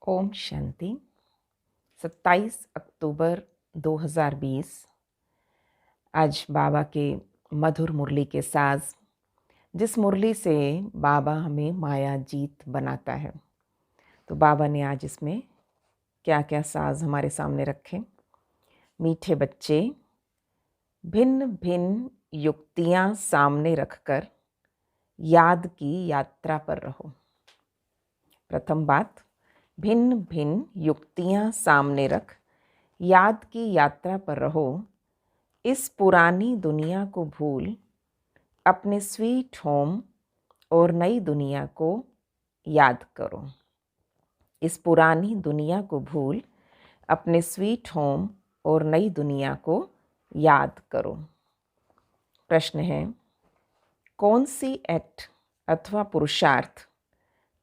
ओम शांति। 27 अक्टूबर 2020 आज बाबा के मधुर मुरली के साज, जिस मुरली से बाबा हमें माया जीत बनाता है। तो बाबा ने आज इसमें क्या क्या साज हमारे सामने रखे। मीठे बच्चे, भिन्न भिन्न युक्तियाँ सामने रखकर याद की यात्रा पर रहो। प्रथम बात, भिन्न भिन्न युक्तियाँ सामने रख याद की यात्रा पर रहो। इस पुरानी दुनिया को भूल अपने स्वीट होम और नई दुनिया को याद करो। इस पुरानी दुनिया को भूल अपने स्वीट होम और नई दुनिया को याद करो। प्रश्न है, कौन सी एक्ट अथवा पुरुषार्थ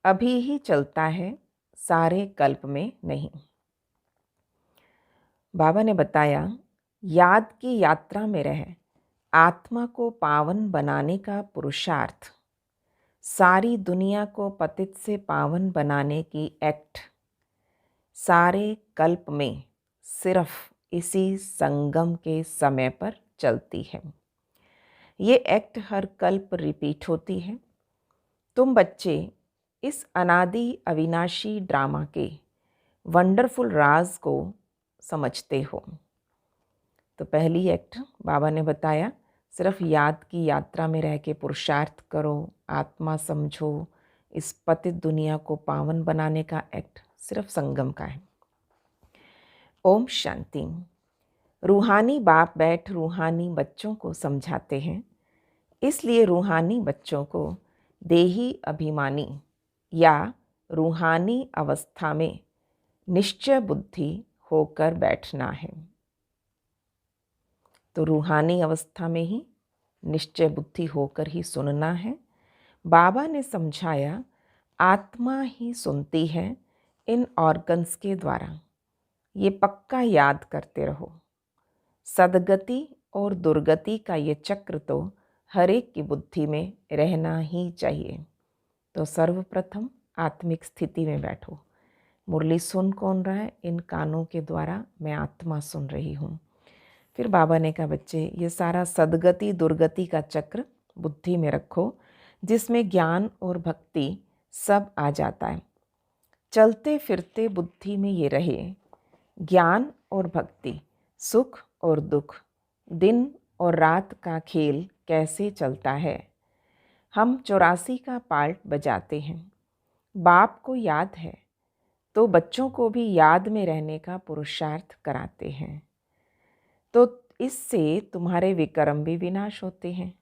अभी ही चलता है, सारे कल्प में नहीं? बाबा ने बताया, याद की यात्रा में रह आत्मा को पावन बनाने का पुरुषार्थ, सारी दुनिया को पतित से पावन बनाने की एक्ट सारे कल्प में सिर्फ इसी संगम के समय पर चलती है। ये एक्ट हर कल्प रिपीट होती है। तुम बच्चे इस अनादि अविनाशी ड्रामा के वंडरफुल राज को समझते हो। तो पहली एक्ट बाबा ने बताया, सिर्फ याद की यात्रा में रह के पुरुषार्थ करो, आत्मा समझो। इस पतित दुनिया को पावन बनाने का एक्ट सिर्फ संगम का है। ओम शांति। रूहानी बाप बैठ रूहानी बच्चों को समझाते हैं, इसलिए रूहानी बच्चों को देही अभिमानी या रूहानी अवस्था में निश्चय बुद्धि होकर बैठना है। तो रूहानी अवस्था में ही निश्चय बुद्धि होकर ही सुनना है। बाबा ने समझाया, आत्मा ही सुनती है इन ऑर्गन्स के द्वारा। ये पक्का याद करते रहो। सदगति और दुर्गति का ये चक्र तो हर एक की बुद्धि में रहना ही चाहिए। तो सर्वप्रथम आत्मिक स्थिति में बैठो। मुरली सुन कौन रहा है? इन कानों के द्वारा मैं आत्मा सुन रही हूँ। फिर बाबा ने कहा, बच्चे ये सारा सदगति दुर्गति का चक्र बुद्धि में रखो, जिसमें ज्ञान और भक्ति सब आ जाता है। चलते फिरते बुद्धि में ये रहे, ज्ञान और भक्ति, सुख और दुख, दिन और रात का खेल कैसे चलता है। हम 84 का पार्ट बजाते हैं। बाप को याद है तो बच्चों को भी याद में रहने का पुरुषार्थ कराते हैं। तो इससे तुम्हारे विकर्म भी विनाश होते हैं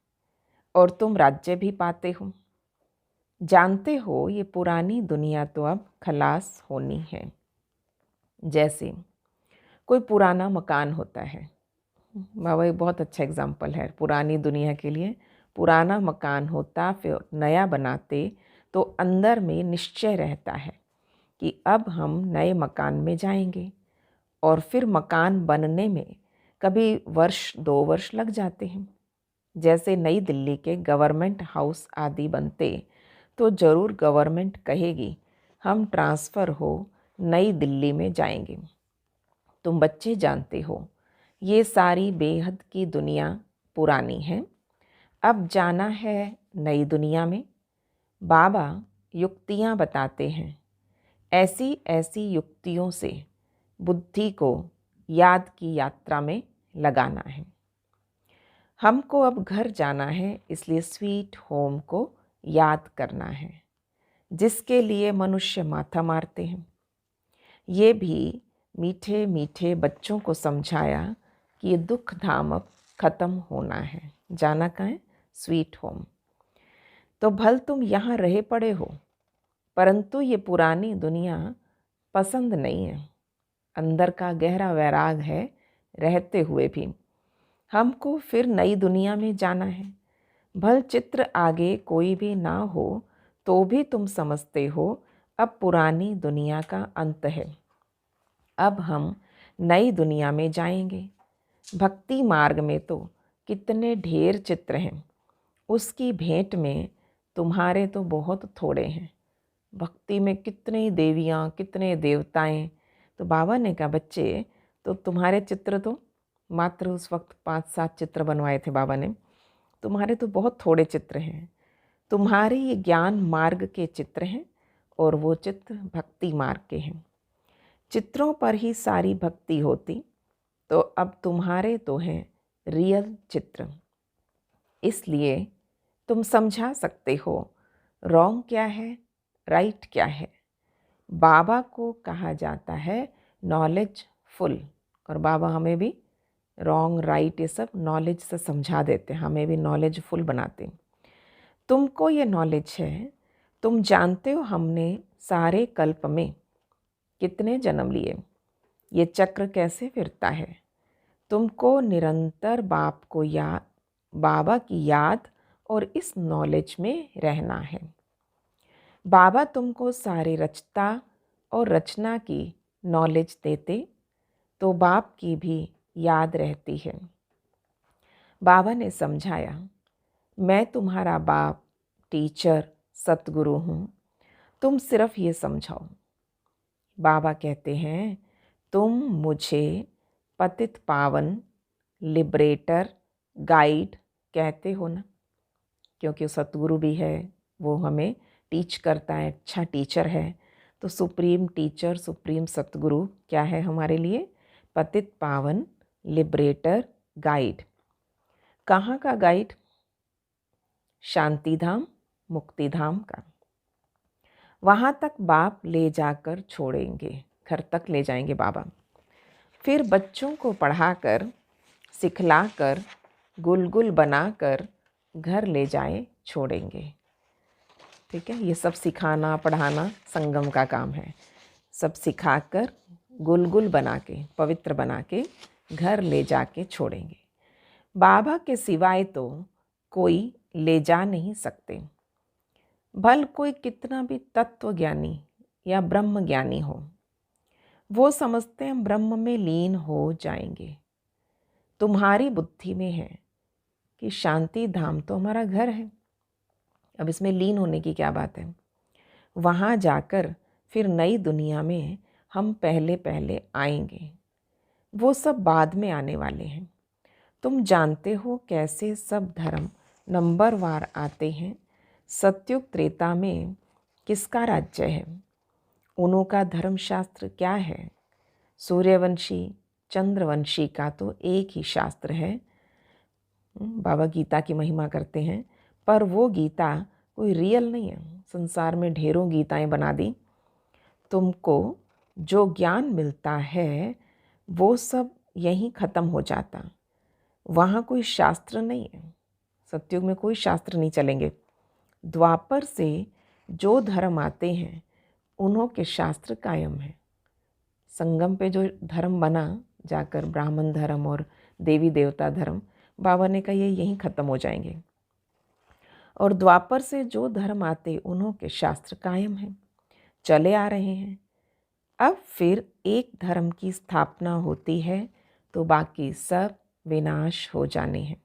और तुम राज्य भी पाते हो। जानते हो ये पुरानी दुनिया तो अब खलास होनी है। जैसे कोई पुराना मकान होता है। बाबा एक बहुत अच्छा एग्जाम्पल है पुरानी दुनिया के लिए। पुराना मकान होता, फिर नया बनाते, तो अंदर में निश्चय रहता है कि अब हम नए मकान में जाएंगे। और फिर मकान बनने में कभी वर्ष 2 वर्ष लग जाते हैं। जैसे नई दिल्ली के गवर्नमेंट हाउस आदि बनते, तो ज़रूर गवर्नमेंट कहेगी हम ट्रांसफ़र हो नई दिल्ली में जाएंगे। तुम बच्चे जानते हो ये सारी बेहद की दुनिया पुरानी है, अब जाना है नई दुनिया में। बाबा युक्तियाँ बताते हैं, ऐसी ऐसी युक्तियों से बुद्धि को याद की यात्रा में लगाना है। हमको अब घर जाना है, इसलिए स्वीट होम को याद करना है, जिसके लिए मनुष्य माथा मारते हैं। ये भी मीठे मीठे बच्चों को समझाया कि ये दुख धाम अब ख़त्म होना है, जाना कहाँ है? Sweet home. तो भल तुम यहाँ रहे पड़े हो, परंतु ये पुरानी दुनिया पसंद नहीं है। अंदर का गहरा वैराग है रहते हुए भी। हमको फिर नई दुनिया में जाना है। भल चित्र आगे कोई भी ना हो तो भी तुम समझते हो अब पुरानी दुनिया का अंत है। अब हम नई दुनिया में जाएंगे। भक्ति मार्ग में तो कितने ढेर चित्र हैं, उसकी भेंट में तुम्हारे तो बहुत थोड़े हैं। भक्ति में कितनी देवियाँ, कितने देवताएं। तो बाबा ने कहा, बच्चे तो तुम्हारे चित्र तो मात्र उस वक्त 5-7 चित्र बनवाए थे बाबा ने, तुम्हारे तो बहुत थोड़े चित्र हैं। तुम्हारे ये ज्ञान मार्ग के चित्र हैं और वो चित्र भक्ति मार्ग के हैं। चित्रों पर ही सारी भक्ति होती तो अब तुम्हारे तो हैं रियल चित्र। इसलिए तुम समझा सकते हो रॉन्ग क्या है, राइट क्या है। बाबा को कहा जाता है नॉलेज फुल, और बाबा हमें भी रॉन्ग राइट ये सब नॉलेज से समझा देते हैं, हमें भी नॉलेज फुल बनाते हैं। तुमको ये नॉलेज है, तुम जानते हो हमने सारे कल्प में कितने जन्म लिए, ये चक्र कैसे फिरता है। तुमको निरंतर बाबा की याद और इस नॉलेज में रहना है। बाबा तुमको सारे रचता और रचना की नॉलेज देते तो बाप की भी याद रहती है। बाबा ने समझाया, मैं तुम्हारा बाप, टीचर, सतगुरु हूँ, तुम सिर्फ ये समझाओ। बाबा कहते हैं, तुम मुझे पतित पावन, लिबरेटर, गाइड कहते हो ना, क्योंकि सतगुरु भी है, वो हमें टीच करता है, अच्छा टीचर है। तो सुप्रीम टीचर, सुप्रीम सतगुरु क्या है हमारे लिए? पतित पावन, लिबरेटर, गाइड। कहाँ का गाइड? शांति धाम, मुक्ति धाम का। वहाँ तक बाप ले जाकर छोड़ेंगे, घर तक ले जाएंगे बाबा। फिर बच्चों को पढ़ाकर, सिखलाकर, गुलगुल बनाकर घर ले जाए छोड़ेंगे। ठीक है, ये सब सिखाना पढ़ाना संगम का काम है। सब सिखाकर गुलगुल बना के, पवित्र बना के घर ले जाके छोड़ेंगे। बाबा के सिवाय तो कोई ले जा नहीं सकते। भल कोई कितना भी तत्व ज्ञानी या ब्रह्म ज्ञानी हो, वो समझते हैं ब्रह्म में लीन हो जाएंगे। तुम्हारी बुद्धि में है कि शांति धाम तो हमारा घर है, अब इसमें लीन होने की क्या बात है। वहाँ जाकर फिर नई दुनिया में हम पहले पहले आएंगे, वो सब बाद में आने वाले हैं। तुम जानते हो कैसे सब धर्म नंबरवार आते हैं। सत्युग त्रेता में किसका राज्य है, उन्हों का धर्मशास्त्र क्या है। सूर्यवंशी, चंद्रवंशी का तो एक ही शास्त्र है। बाबा गीता की महिमा करते हैं, पर वो गीता कोई रियल नहीं है। संसार में ढेरों गीताएं बना दी। तुमको जो ज्ञान मिलता है वो सब यहीं ख़त्म हो जाता, वहाँ कोई शास्त्र नहीं है। सत्युग में कोई शास्त्र नहीं चलेंगे। द्वापर से जो धर्म आते हैं उन्हों के शास्त्र कायम है। संगम पे जो धर्म बना जाकर, ब्राह्मण धर्म और देवी देवता धर्म, बाबा ने कहा ये यहीं ख़त्म हो जाएंगे। और द्वापर से जो धर्म आते उन्हों के शास्त्र कायम हैं, चले आ रहे हैं। अब फिर एक धर्म की स्थापना होती है तो बाकी सब विनाश हो जाने हैं।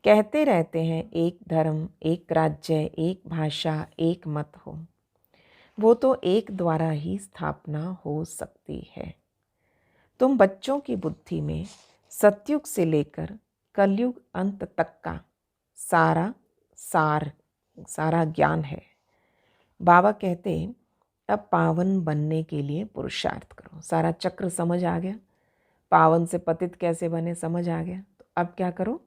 कहते रहते हैं एक धर्म, एक राज्य, एक भाषा, एक मत हो, वो तो एक द्वारा ही स्थापना हो सकती है। तुम बच्चों की बुद्धि में सतयुग से लेकर कलयुग अंत तक का सारा ज्ञान है। बाबा कहते अब पावन बनने के लिए पुरुषार्थ करो। सारा चक्र समझ आ गया, पावन से पतित कैसे बने समझ आ गया। तो अब क्या करो?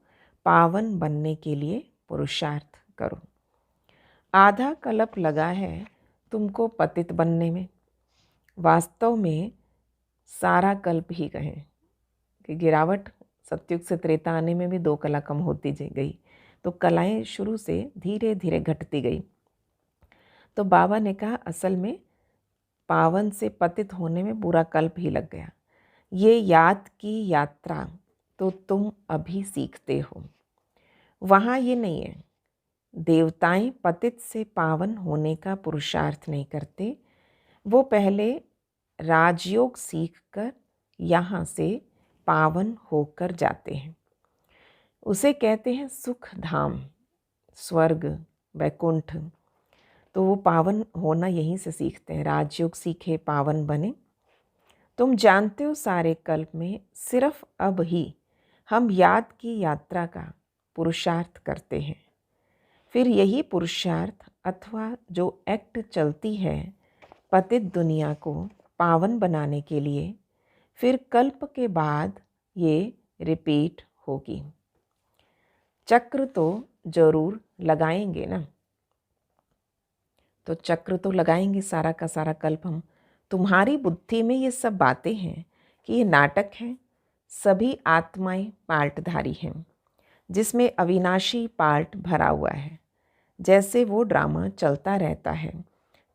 पावन बनने के लिए पुरुषार्थ करो। आधा कल्प लगा है तुमको पतित बनने में, वास्तव में सारा कल्प ही कहें कि गिरावट सतयुग से त्रेता आने में भी 2 कला कम होती गई, तो कलाएं शुरू से धीरे धीरे घटती गई। तो बाबा ने कहा असल में पावन से पतित होने में पूरा कल्प ही लग गया। ये याद की यात्रा तो तुम अभी सीखते हो, वहाँ ये नहीं है। देवताएं पतित से पावन होने का पुरुषार्थ नहीं करते, वो पहले राजयोग सीखकर यहाँ से पावन होकर जाते हैं। उसे कहते हैं सुख धाम, स्वर्ग, वैकुंठ। तो वो पावन होना यहीं से सीखते हैं। राजयोग सीखे पावन बने। तुम जानते हो सारे कल्प में सिर्फ अब ही हम याद की यात्रा का पुरुषार्थ करते हैं। फिर यही पुरुषार्थ अथवा जो एक्ट चलती है पतित दुनिया को पावन बनाने के लिए, फिर कल्प के बाद ये रिपीट होगी। चक्र तो जरूर लगाएंगे ना। तो चक्र तो लगाएंगे सारा का सारा कल्प हम। तुम्हारी बुद्धि में ये सब बातें हैं कि ये नाटक है। सभी आत्माएं पार्टधारी हैं जिसमें अविनाशी पार्ट भरा हुआ है। जैसे वो ड्रामा चलता रहता है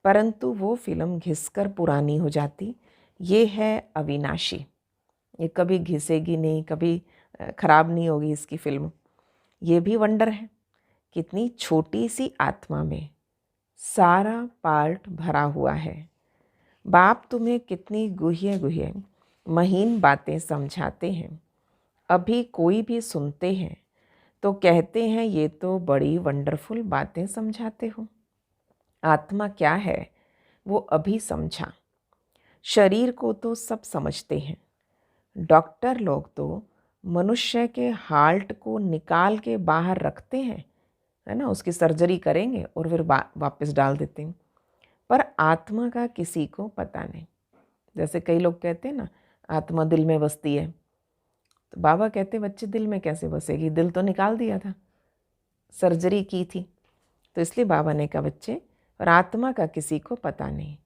परंतु वो फिल्म घिसकर पुरानी हो जाती। ये है अविनाशी। ये कभी घिसेगी नहीं, कभी खराब नहीं होगी इसकी फिल्म। ये भी वंडर है कितनी छोटी सी आत्मा में सारा पार्ट भरा हुआ है। बाप तुम्हें कितनी गुह्य गुह्य महीन बातें समझाते हैं। अभी कोई भी सुनते हैं तो कहते हैं ये तो बड़ी वंडरफुल बातें समझाते हो। आत्मा क्या है वो अभी समझा। शरीर को तो सब समझते हैं। डॉक्टर लोग तो मनुष्य के हार्ट को निकाल के बाहर रखते हैं, है ना, उसकी सर्जरी करेंगे और फिर वापस डाल देते हैं। पर आत्मा का किसी को पता नहीं। जैसे कई लोग कहते हैं ना आत्मा दिल में बसती है, तो बाबा कहते बच्चे दिल में कैसे बसेगी, दिल तो निकाल दिया था, सर्जरी की थी। तो इसलिए बाबा ने कहा बच्चे, और आत्मा का किसी को पता नहीं।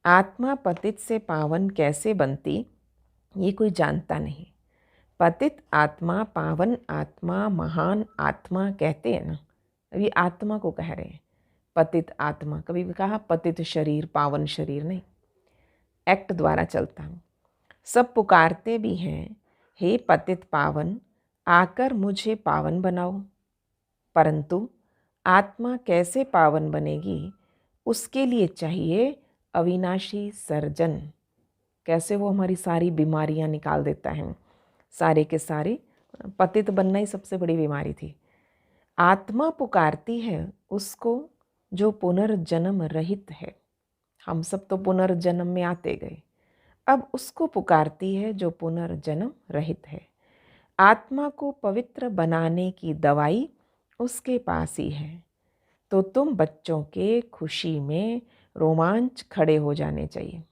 आत्मा पतित से पावन कैसे बनती ये कोई जानता नहीं। पतित आत्मा, पावन आत्मा, महान आत्मा कहते हैं ना। अभी आत्मा को कह रहे हैं पतित आत्मा। कभी भी कहा पतित शरीर, पावन शरीर नहीं। एक्ट द्वारा चलता हूँ। सब पुकारते भी हैं हे पतित पावन, आकर मुझे पावन बनाओ। परंतु आत्मा कैसे पावन बनेगी, उसके लिए चाहिए अविनाशी सर्जन। कैसे वो हमारी सारी बीमारियां निकाल देता है। सारे के सारे पतित बनना ही सबसे बड़ी बीमारी थी। आत्मा पुकारती है उसको जो पुनर्जन्म रहित है। हम सब तो पुनर्जन्म में आते गए, अब उसको पुकारती है जो पुनर्जन्म रहित है। आत्मा को पवित्र बनाने की दवाई उसके पास ही है। तो तुम बच्चों के खुशी में रोमांच खड़े हो जाने चाहिए।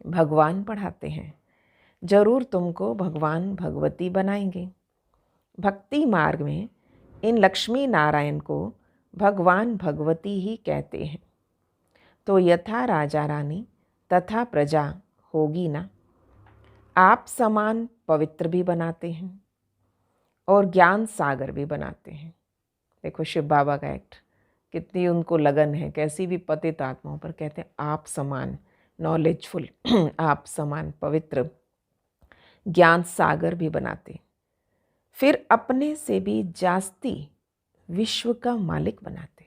भगवान पढ़ाते हैं, जरूर तुमको भगवान भगवती बनाएंगे। भक्ति मार्ग में इन लक्ष्मी नारायण को भगवान भगवती ही कहते हैं। तो यथा राजा रानी तथा प्रजा होगी ना। आप समान पवित्र भी बनाते हैं और ज्ञान सागर भी बनाते हैं। देखो शिव बाबा का एक्ट, कितनी उनको लगन है। कैसी भी पतित आत्माओं पर कहते हैं आप समान नॉलेजफुल आप समान पवित्र ज्ञान सागर भी बनाते। फिर अपने से भी जास्ती विश्व का मालिक बनाते।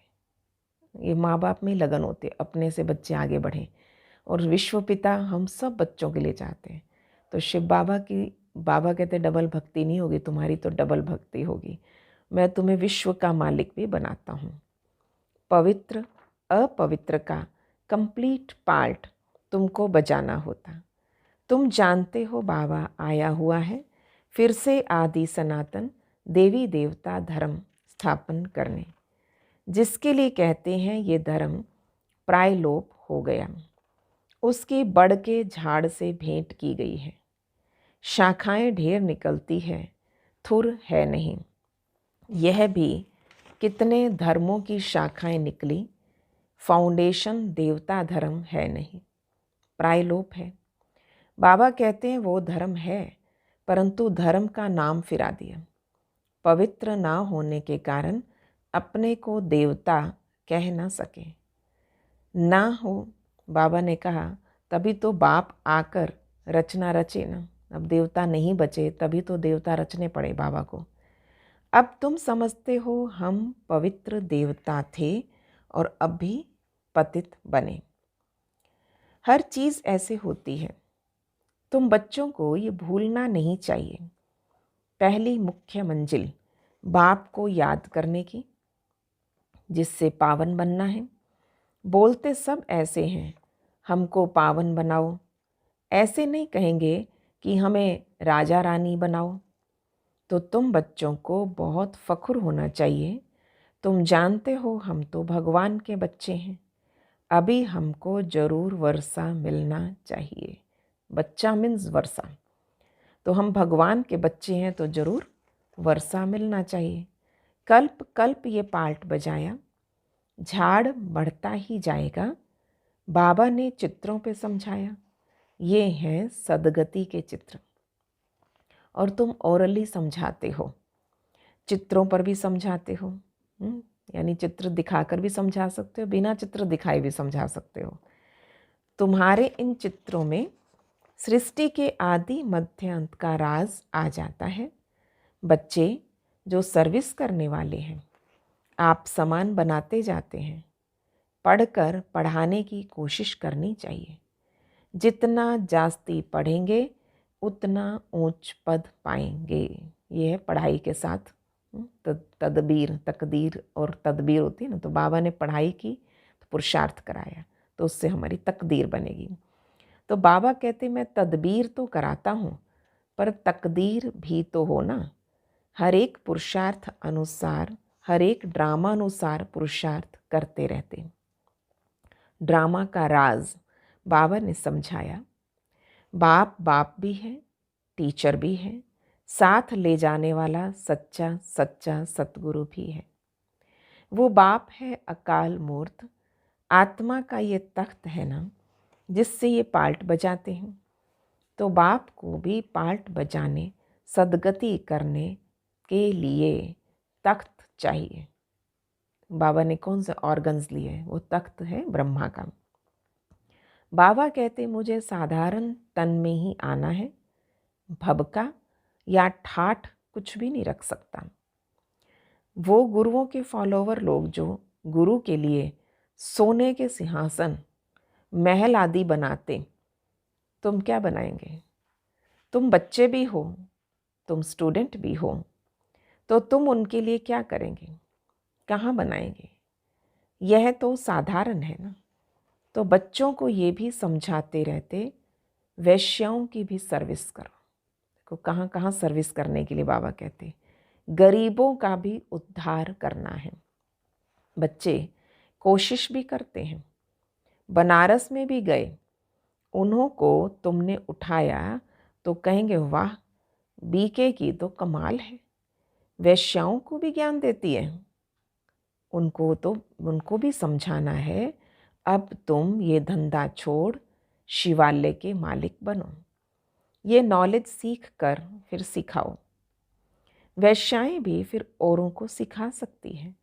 ये माँ बाप में लगन होते, अपने से बच्चे आगे बढ़ें और विश्व पिता हम सब बच्चों के लिए चाहते हैं। तो शिव बाबा की, बाबा कहते डबल भक्ति नहीं होगी तुम्हारी, तो डबल भक्ति होगी। मैं तुम्हें विश्व का मालिक भी बनाता हूँ। पवित्र अपवित्र का कंप्लीट पार्ट तुमको बजाना होता। तुम जानते हो बाबा आया हुआ है फिर से आदि सनातन देवी देवता धर्म स्थापन करने, जिसके लिए कहते हैं ये धर्म प्रायलोप हो गया, उसकी बड़ के झाड़ से भेंट की गई है। शाखाएं ढेर निकलती है, थुर है नहीं। यह भी कितने धर्मों की शाखाएं निकली, फाउंडेशन देवता धर्म है नहीं, प्रायलोप है। बाबा कहते हैं वो धर्म है परंतु धर्म का नाम फिरा दिया। पवित्र ना होने के कारण अपने को देवता कह ना सके। ना हो, बाबा ने कहा तभी तो बाप आकर रचना रचे ना। अब देवता नहीं बचे तभी तो देवता रचने पड़े बाबा को। अब तुम समझते हो हम पवित्र देवता थे और अब भी पतित बने। हर चीज़ ऐसे होती है। तुम बच्चों को ये भूलना नहीं चाहिए। पहली मुख्य मंजिल बाप को याद करने की, जिससे पावन बनना है। बोलते सब ऐसे हैं, हमको पावन बनाओ। ऐसे नहीं कहेंगे कि हमें राजा रानी बनाओ। तो तुम बच्चों को बहुत फ़ख्र होना चाहिए। तुम जानते हो हम तो भगवान के बच्चे हैं, अभी हमको ज़रूर वर्षा मिलना चाहिए। बच्चा मीन्स वर्षा। तो हम भगवान के बच्चे हैं तो ज़रूर वर्षा मिलना चाहिए। कल्प कल्प ये पार्ट बजाया, झाड़ बढ़ता ही जाएगा। बाबा ने चित्रों पे समझाया, ये हैं सदगति के चित्र। और तुम ओरली समझाते हो, चित्रों पर भी समझाते हो। यानी चित्र दिखाकर भी समझा सकते हो, बिना चित्र दिखाए भी समझा सकते हो। तुम्हारे इन चित्रों में सृष्टि के आदि मध्य अंत का राज आ जाता है। बच्चे जो सर्विस करने वाले हैं, आप समान बनाते जाते हैं। पढ़कर पढ़ाने की कोशिश करनी चाहिए। जितना जास्ती पढ़ेंगे उतना ऊंच पद पाएंगे। ये है पढ़ाई के साथ तदबीर, तकदीर और तदबीर होती है ना। तो बाबा ने पढ़ाई की तो पुरुषार्थ कराया, तो उससे हमारी तकदीर बनेगी। तो बाबा कहते मैं तदबीर तो कराता हूँ, पर तकदीर भी तो हो ना। हर एक पुरुषार्थ अनुसार, हर एक ड्रामा अनुसार पुरुषार्थ करते रहते। ड्रामा का राज बाबा ने समझाया। बाप बाप भी है, टीचर भी है, साथ ले जाने वाला सच्चा सच्चा सतगुरु भी है। वो बाप है अकाल मूर्त। आत्मा का ये तख्त है ना, जिससे ये पार्ट बजाते हैं। तो बाप को भी पार्ट बजाने, सदगति करने के लिए तख्त चाहिए। बाबा ने कौन से ऑर्गन्स लिए? वो तख्त है ब्रह्मा का। बाबा कहते मुझे साधारण तन में ही आना है, भबका या ठाठ कुछ भी नहीं रख सकता। वो गुरुओं के फॉलोवर लोग जो गुरु के लिए सोने के सिंहासन, महल आदि बनाते, तुम क्या बनाएंगे? तुम बच्चे भी हो, तुम स्टूडेंट भी हो, तो तुम उनके लिए क्या करेंगे? कहाँ बनाएंगे? यह तो साधारण है ना। तो बच्चों को ये भी समझाते रहते, वैश्याओं की भी सर्विस करो। देखो कहाँ कहाँ सर्विस करने के लिए बाबा कहते, गरीबों का भी उद्धार करना है। बच्चे कोशिश भी करते हैं। बनारस में भी गए, उन्हों को तुमने उठाया तो कहेंगे वाह, बीके की तो कमाल है, वैश्याओं को भी ज्ञान देती है। उनको भी समझाना है, अब तुम ये धंधा छोड़ शिवालय के मालिक बनो। ये नॉलेज सीख कर फिर सिखाओ। वैश्याएं भी फिर औरों को सिखा सकती हैं।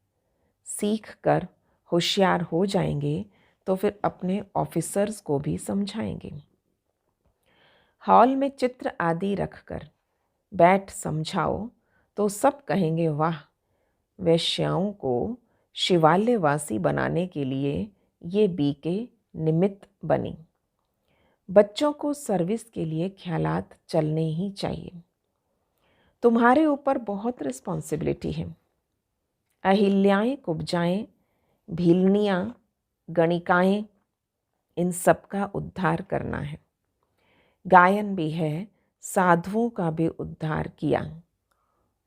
सीख कर होशियार हो जाएंगे तो फिर अपने ऑफिसर्स को भी समझाएंगे। हॉल में चित्र आदि रखकर बैठ समझाओ तो सब कहेंगे वाह, वैश्याओं को शिवालयवासी बनाने के लिए ये बीके निमित्त बनी। बच्चों को सर्विस के लिए ख्यालात चलने ही चाहिए। तुम्हारे ऊपर बहुत रिस्पॉन्सिबिलिटी है। अहिल्याएं, कुब्जाएं, भीलनियाँ, गणिकाएं, इन सब का उद्धार करना है। गायन भी है, साधुओं का भी उद्धार किया।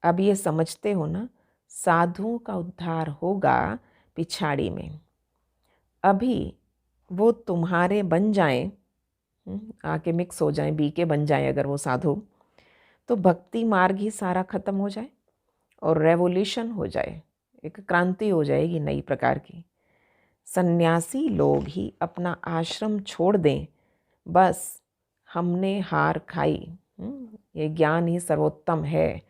अब ये समझते हो ना, साधुओं का उद्धार होगा पिछाड़ी में। अभी वो तुम्हारे बन जाएं, आके मिक्स हो जाएं, बीके बन जाएं अगर वो साधु, तो भक्ति मार्ग ही सारा खत्म हो जाए और रेवोल्यूशन हो जाए, एक क्रांति हो जाएगी नई प्रकार की। सन्यासी लोग ही अपना आश्रम छोड़ दें, बस हमने हार खाई। ये ज्ञान ही सर्वोत्तम है।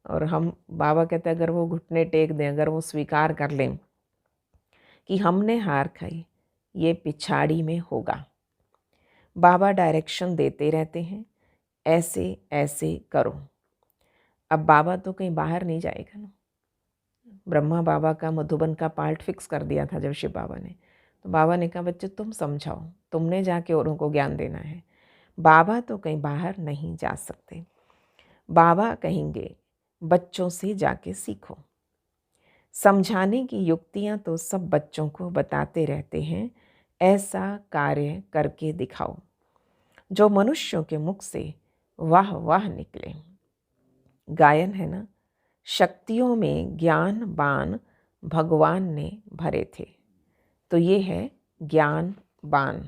और हम बाबा कहते हैं अगर वो घुटने टेक दें, अगर वो स्वीकार कर लें कि हमने हार खाई, ये पिछाड़ी में होगा। बाबा डायरेक्शन देते रहते हैं, ऐसे ऐसे करो। अब बाबा तो कहीं बाहर नहीं जाएगा ना। ब्रह्मा बाबा का मधुबन का पार्ट फिक्स कर दिया था जब शिव बाबा ने। तो बाबा ने कहा बच्चे तुम समझाओ, तुमने जाके औरों को ज्ञान देना है। बाबा तो कहीं बाहर नहीं जा सकते। बाबा कहेंगे बच्चों से जाके सीखो। समझाने की युक्तियाँ तो सब बच्चों को बताते रहते हैं, ऐसा कार्य करके दिखाओ जो मनुष्यों के मुख से वाह वाह निकले। गायन है ना, शक्तियों में ज्ञान बाण भगवान ने भरे थे, तो ये है ज्ञान बाण।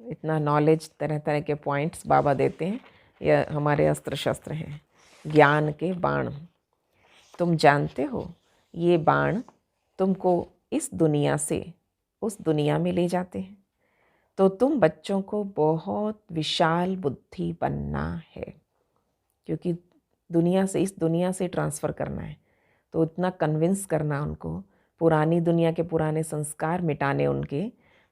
इतना नॉलेज, तरह तरह के पॉइंट्स बाबा देते हैं, यह हमारे अस्त्र शस्त्र हैं, ज्ञान के बाण। तुम जानते हो ये बाण तुमको इस दुनिया से उस दुनिया में ले जाते हैं, तो तुम बच्चों को बहुत विशाल बुद्धि बनना है, क्योंकि दुनिया से इस दुनिया से ट्रांसफ़र करना है, तो इतना कन्विंस करना उनको, पुरानी दुनिया के पुराने संस्कार मिटाने उनके।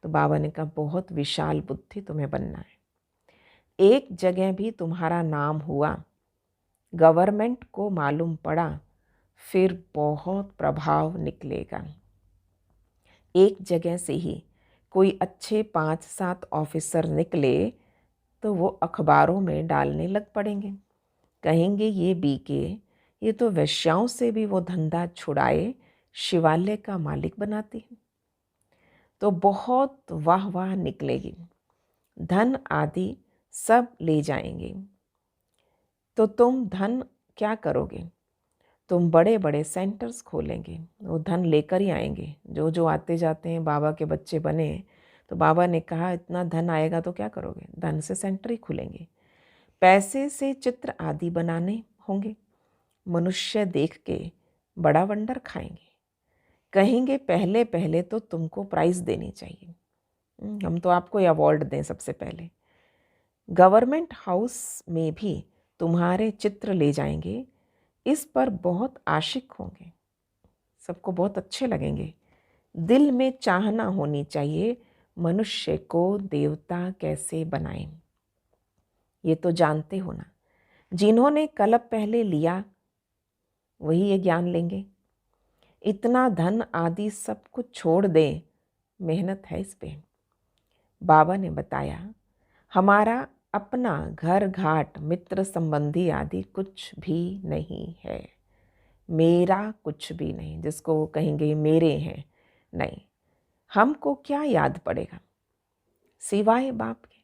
तो बाबा ने कहा बहुत विशाल बुद्धि तुम्हें बनना है। एक जगह भी तुम्हारा नाम हुआ, गवर्नमेंट को मालूम पड़ा, फिर बहुत प्रभाव निकलेगा। एक जगह से ही कोई अच्छे 5-7 ऑफिसर निकले तो वो अखबारों में डालने लग पड़ेंगे, कहेंगे ये बीके, ये तो वेश्याओं से भी वो धंधा छुड़ाए शिवालय का मालिक बनाती है। तो बहुत वाह वाह निकलेगी, धन आदि सब ले जाएंगे। तो तुम धन क्या करोगे? तुम बड़े बड़े सेंटर्स खोलेंगे, वो धन लेकर ही आएंगे। जो जो आते जाते हैं बाबा के बच्चे बने, तो बाबा ने कहा इतना धन आएगा तो क्या करोगे? धन से सेंटर ही खुलेंगे। पैसे से चित्र आदि बनाने होंगे, मनुष्य देख के बड़ा वंडर खाएंगे, कहेंगे पहले पहले तो तुमको प्राइज़ देनी चाहिए, हम तो आपको अवार्ड दें सबसे पहले। गवर्नमेंट हाउस में भी तुम्हारे चित्र ले जाएंगे, इस पर बहुत आशिक होंगे, सबको बहुत अच्छे लगेंगे। दिल में चाहना होनी चाहिए मनुष्य को देवता कैसे बनाएं। ये तो जानते हो ना, जिन्होंने कल्प पहले लिया वही ये ज्ञान लेंगे। इतना धन आदि सब कुछ छोड़ दें, मेहनत है इस पे। बाबा ने बताया हमारा अपना घर घाट मित्र संबंधी आदि कुछ भी नहीं है, मेरा कुछ भी नहीं, जिसको वो कहेंगे मेरे हैं, नहीं। हमको क्या याद पड़ेगा सिवाय बाप के?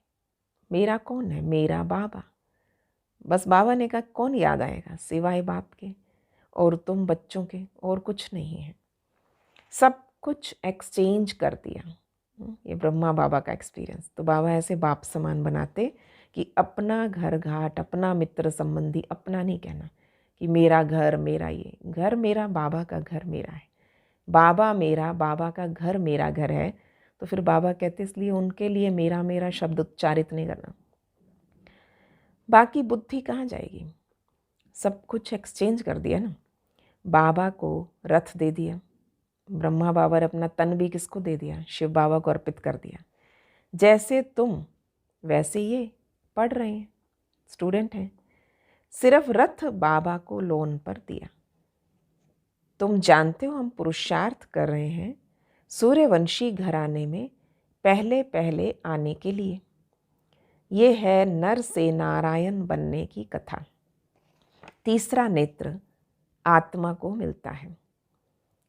मेरा कौन है? मेरा बाबा। बस बाबा ने कहा कौन याद आएगा सिवाय बाप के, और तुम बच्चों के, और कुछ नहीं है। सब कुछ एक्सचेंज कर दिया। ये ब्रह्मा बाबा का एक्सपीरियंस। तो बाबा ऐसे बाप समान बनाते कि अपना घर घाट, अपना मित्र संबंधी, अपना नहीं कहना कि मेरा घर, मेरा ये घर, मेरा बाबा का घर मेरा है, बाबा मेरा, बाबा का घर मेरा घर है। तो फिर बाबा कहते इसलिए उनके लिए मेरा मेरा शब्द उच्चारित नहीं करना। बाकी बुद्धि कहाँ जाएगी? सब कुछ एक्सचेंज कर दिया ना। बाबा को रथ दे दिया, ब्रह्मा बाबा ने अपना तन भी किसको दे दिया? शिव बाबा को अर्पित कर दिया। जैसे तुम वैसे ये पढ़ रहे हैं, स्टूडेंट हैं, सिर्फ रथ बाबा को लोन पर दिया। तुम जानते हो हम पुरुषार्थ कर रहे हैं सूर्यवंशी घराने में पहले पहले आने के लिए। ये है नर से नारायण बनने की कथा। तीसरा नेत्र आत्मा को मिलता है।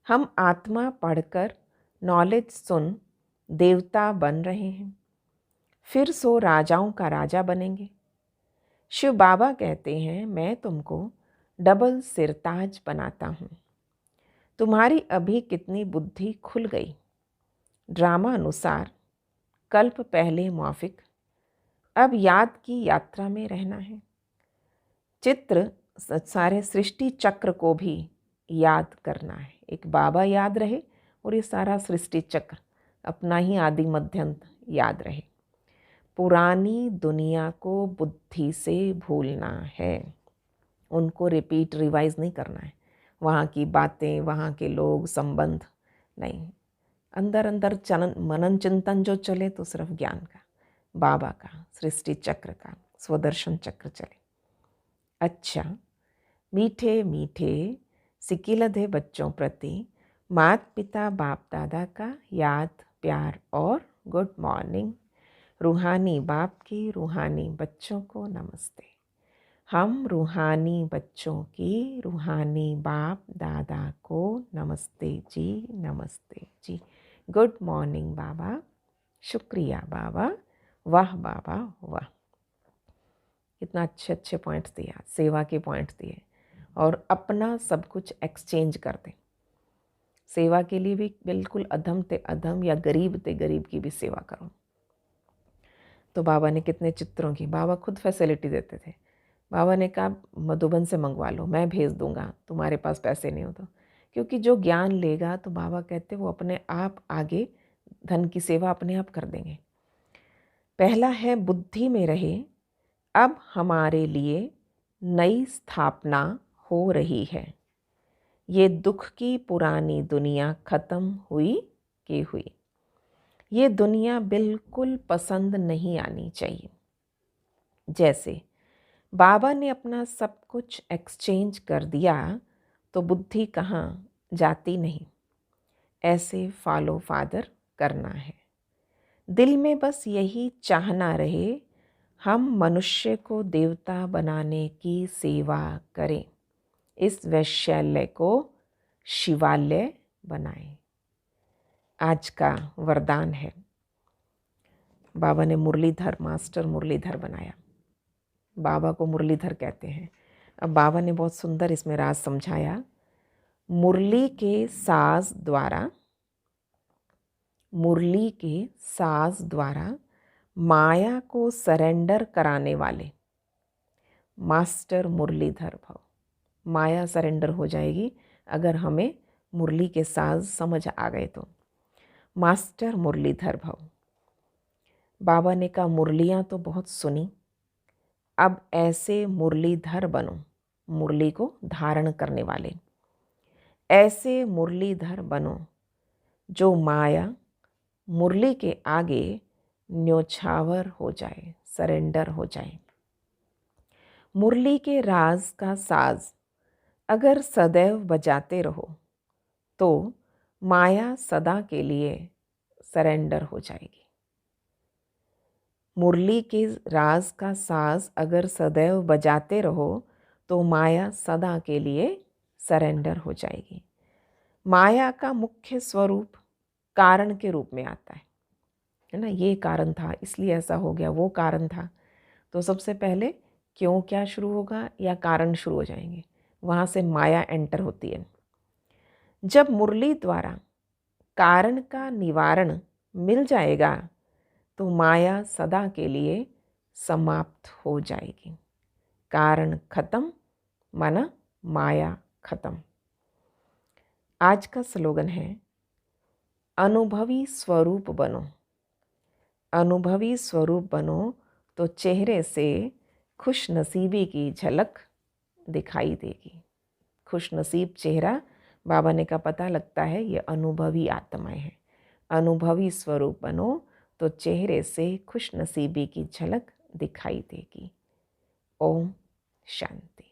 हम आत्मा पढ़कर नॉलेज सुन देवता बन रहे हैं, फिर सो राजाओं का राजा बनेंगे। शिव बाबा कहते हैं मैं तुमको डबल सिरताज बनाता हूँ। तुम्हारी अभी कितनी बुद्धि खुल गई। ड्रामा अनुसार कल्प पहले मौफिक, अब याद की यात्रा में रहना है। चित्र सारे सृष्टि चक्र को भी याद करना है। एक बाबा याद रहे और ये सारा सृष्टि चक्र अपना ही आदि मध्यंत याद रहे। पुरानी दुनिया को बुद्धि से भूलना है, उनको रिपीट रिवाइज नहीं करना है। वहाँ की बातें, वहाँ के लोग, संबंध नहीं। अंदर अंदर मनन चिंतन जो चले तो सिर्फ ज्ञान का, बाबा का, सृष्टि चक्र का, स्वदर्शन चक्र चले। अच्छा, मीठे मीठे सिकिलधे बच्चों प्रति माता पिता बाप दादा का याद, प्यार और गुड मॉर्निंग। रूहानी बाप की रूहानी बच्चों को नमस्ते। हम रूहानी बच्चों की रूहानी बाप दादा को नमस्ते जी। गुड मॉर्निंग बाबा, शुक्रिया बाबा, वाह बाबा वाह। इतना अच्छे अच्छे पॉइंट्स दिए, सेवा के पॉइंट्स दिए, और अपना सब कुछ एक्सचेंज कर दें। सेवा के लिए भी बिल्कुल अधम ते अधम या गरीब ते गरीब की भी सेवा करो। तो बाबा ने कितने चित्रों की, बाबा खुद फैसिलिटी देते थे। बाबा ने कहा मधुबन से मंगवा लो, मैं भेज दूंगा, तुम्हारे पास पैसे नहीं हो तो। क्योंकि जो ज्ञान लेगा तो बाबा कहते वो अपने आप आगे धन की सेवा अपने आप कर देंगे। पहला है बुद्धि में रहे, अब हमारे लिए नई स्थापना हो रही है। ये दुख की पुरानी दुनिया खत्म हुई कि हुई। ये दुनिया बिल्कुल पसंद नहीं आनी चाहिए। जैसे बाबा ने अपना सब कुछ एक्सचेंज कर दिया तो बुद्धि कहाँ जाती नहीं। ऐसे फॉलो फादर करना है। दिल में बस यही चाहना रहे, हम मनुष्य को देवता बनाने की सेवा करें, इस वैश्यालय को शिवालय बनाएं। आज का वरदान है। बाबा ने मुरलीधर, मास्टर मुरलीधर बनाया। बाबा को मुरलीधर कहते हैं। अब बाबा ने बहुत सुंदर इसमें राज समझाया। मुरली के साज द्वारा माया को सरेंडर कराने वाले मास्टर मुरलीधर भव। माया सरेंडर हो जाएगी अगर हमें मुरली के साज समझ आ गए तो। मास्टर मुरलीधर भव। बाबा ने कहा मुरलियाँ तो बहुत सुनी, अब ऐसे मुरलीधर बनो, मुरली को धारण करने वाले। ऐसे मुरलीधर बनो जो माया मुरली के आगे न्योछावर हो जाए, सरेंडर हो जाए। मुरली के राज का साज अगर सदैव बजाते रहो तो माया सदा के लिए सरेंडर हो जाएगी। मुरली के राज का साज अगर सदैव बजाते रहो तो माया सदा के लिए सरेंडर हो जाएगी। माया का मुख्य स्वरूप कारण के रूप में आता है ना। ये कारण था इसलिए ऐसा हो गया, वो कारण था। तो सबसे पहले क्यों क्या शुरू होगा या कारण शुरू हो जाएंगे, वहाँ से माया एंटर होती है। जब मुरली द्वारा कारण का निवारण मिल जाएगा तो माया सदा के लिए समाप्त हो जाएगी। कारण खत्म माना माया खत्म। आज का स्लोगन है अनुभवी स्वरूप बनो। अनुभवी स्वरूप बनो तो चेहरे से खुश नसीबी की झलक दिखाई देगी। खुश नसीब चेहरा बाबा ने का पता लगता है ये अनुभवी आत्माएं हैं। अनुभवी स्वरूप बनो तो चेहरे से खुश नसीबी की झलक दिखाई देगी। ओम शांति।